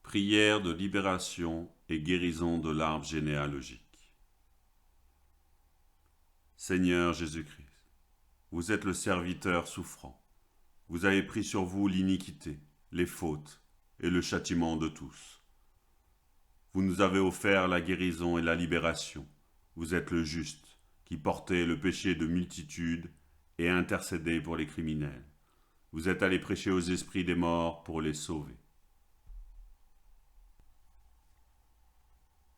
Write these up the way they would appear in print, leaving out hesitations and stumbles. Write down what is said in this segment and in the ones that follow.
Prière de libération et guérison de l'arbre généalogique. Seigneur Jésus-Christ, vous êtes le serviteur souffrant. Vous avez pris sur vous l'iniquité, les fautes et le châtiment de tous. Vous nous avez offert la guérison et la libération. Vous êtes le juste, qui portait le péché de multitude et intercédait pour les criminels. Vous êtes allé prêcher aux esprits des morts pour les sauver.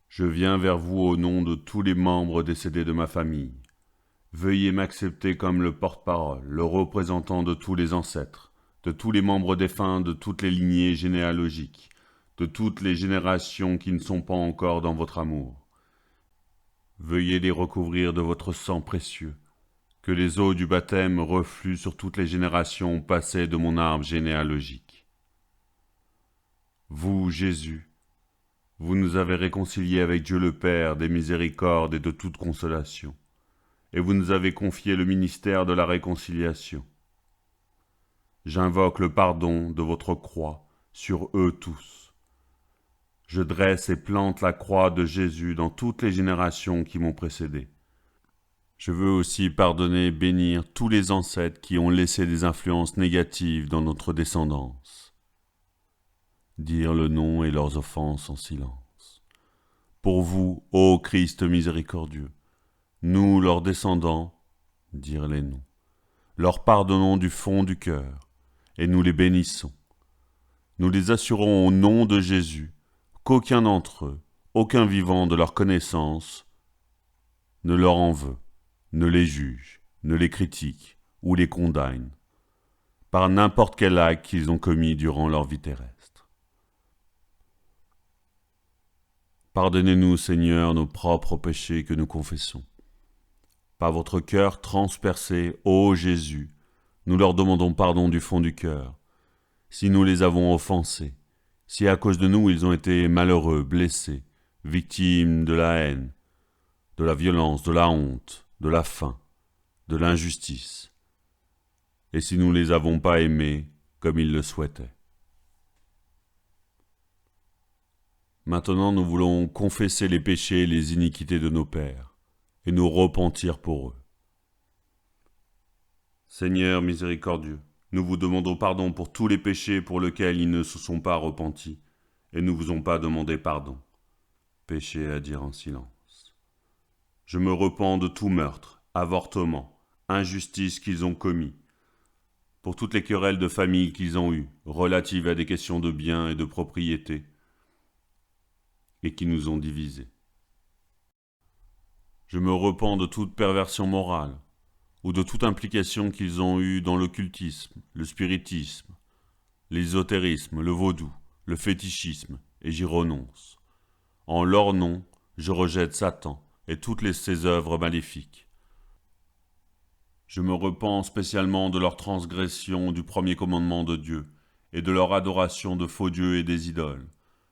Je viens vers vous au nom de tous les membres décédés de ma famille. Veuillez m'accepter comme le porte-parole, le représentant de tous les ancêtres, de tous les membres défunts de toutes les lignées généalogiques, de toutes les générations qui ne sont pas encore dans votre amour. Veuillez les recouvrir de votre sang précieux, que les eaux du baptême refluent sur toutes les générations passées de mon arbre généalogique. Vous, Jésus, vous nous avez réconciliés avec Dieu le Père des miséricordes et de toute consolation, et vous nous avez confié le ministère de la réconciliation. J'invoque le pardon de votre croix sur eux tous. Je dresse et plante la croix de Jésus dans toutes les générations qui m'ont précédé. Je veux aussi pardonner et bénir tous les ancêtres qui ont laissé des influences négatives dans notre descendance. Dire le nom et leurs offenses en silence. Pour vous, ô Christ miséricordieux, nous, leurs descendants, dire les noms, leur pardonnons du fond du cœur, et nous les bénissons. Nous les assurons au nom de Jésus qu'aucun d'entre eux, aucun vivant de leur connaissance, ne leur en veut, ne les juge, ne les critique ou les condamne, par n'importe quel acte qu'ils ont commis durant leur vie terrestre. Pardonnez-nous, Seigneur, nos propres péchés que nous confessons. Par votre cœur transpercé, ô Jésus, nous leur demandons pardon du fond du cœur, si nous les avons offensés, si à cause de nous ils ont été malheureux, blessés, victimes de la haine, de la violence, de la honte, de la faim, de l'injustice, et si nous ne les avons pas aimés comme ils le souhaitaient. Maintenant, nous voulons confesser les péchés et les iniquités de nos pères, et nous repentir pour eux. Seigneur miséricordieux, nous vous demandons pardon pour tous les péchés pour lesquels ils ne se sont pas repentis, et ne vous ont pas demandé pardon. Péché à dire en silence. Je me repens de tout meurtre, avortement, injustice qu'ils ont commis, pour toutes les querelles de famille qu'ils ont eues, relatives à des questions de biens et de propriété, et qui nous ont divisés. Je me repens de toute perversion morale, ou de toute implication qu'ils ont eue dans l'occultisme, le spiritisme, l'ésotérisme, le vaudou, le fétichisme, et j'y renonce. En leur nom, je rejette Satan et toutes ses œuvres maléfiques. Je me repens spécialement de leur transgression du premier commandement de Dieu, et de leur adoration de faux dieux et des idoles.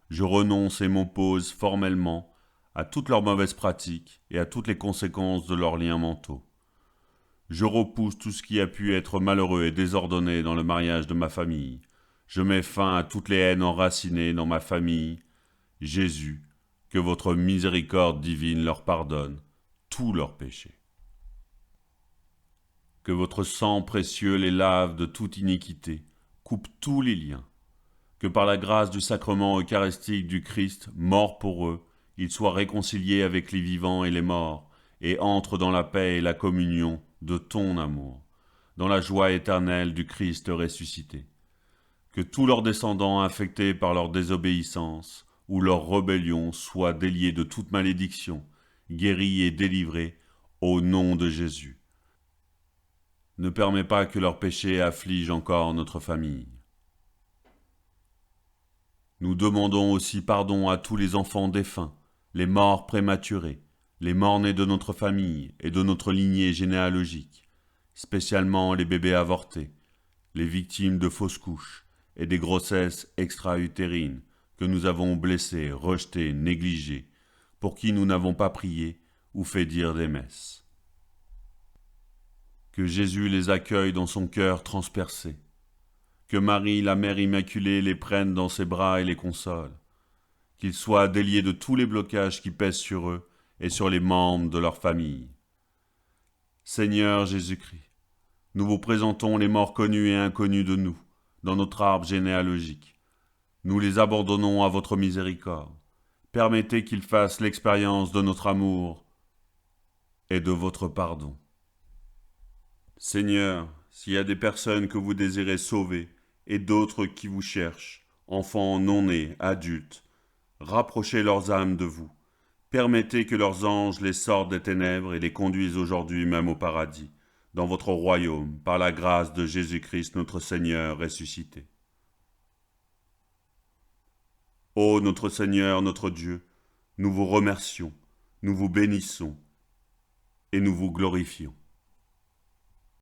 Je renonce et m'oppose formellement à toutes leurs mauvaises pratiques et à toutes les conséquences de leurs liens mentaux. Je repousse tout ce qui a pu être malheureux et désordonné dans le mariage de ma famille. Je mets fin à toutes les haines enracinées dans ma famille. Jésus, que votre miséricorde divine leur pardonne tous leurs péchés. Que votre sang précieux les lave de toute iniquité, coupe tous les liens. Que par la grâce du sacrement eucharistique du Christ, mort pour eux, ils soient réconciliés avec les vivants et les morts, et entrent dans la paix et la communion de ton amour, dans la joie éternelle du Christ ressuscité. Que tous leurs descendants infectés par leur désobéissance ou leur rébellion soient déliés de toute malédiction, guéris et délivrés au nom de Jésus. Ne permets pas que leurs péchés affligent encore notre famille. Nous demandons aussi pardon à tous les enfants défunts, les morts prématurés, les morts-nés de notre famille et de notre lignée généalogique, spécialement les bébés avortés, les victimes de fausses couches et des grossesses extra-utérines que nous avons blessés, rejetés, négligés, pour qui nous n'avons pas prié ou fait dire des messes. Que Jésus les accueille dans son cœur transpercé, que Marie, la Mère Immaculée, les prenne dans ses bras et les console, qu'ils soient déliés de tous les blocages qui pèsent sur eux et sur les membres de leur famille. Seigneur Jésus-Christ, nous vous présentons les morts connus et inconnus de nous, dans notre arbre généalogique. Nous les abandonnons à votre miséricorde. Permettez qu'ils fassent l'expérience de notre amour et de votre pardon. Seigneur, s'il y a des personnes que vous désirez sauver et d'autres qui vous cherchent, enfants non nés, adultes, rapprochez leurs âmes de vous. Permettez que leurs anges les sortent des ténèbres et les conduisent aujourd'hui même au paradis, dans votre royaume, par la grâce de Jésus-Christ notre Seigneur ressuscité. Ô notre Seigneur, notre Dieu, nous vous remercions, nous vous bénissons et nous vous glorifions.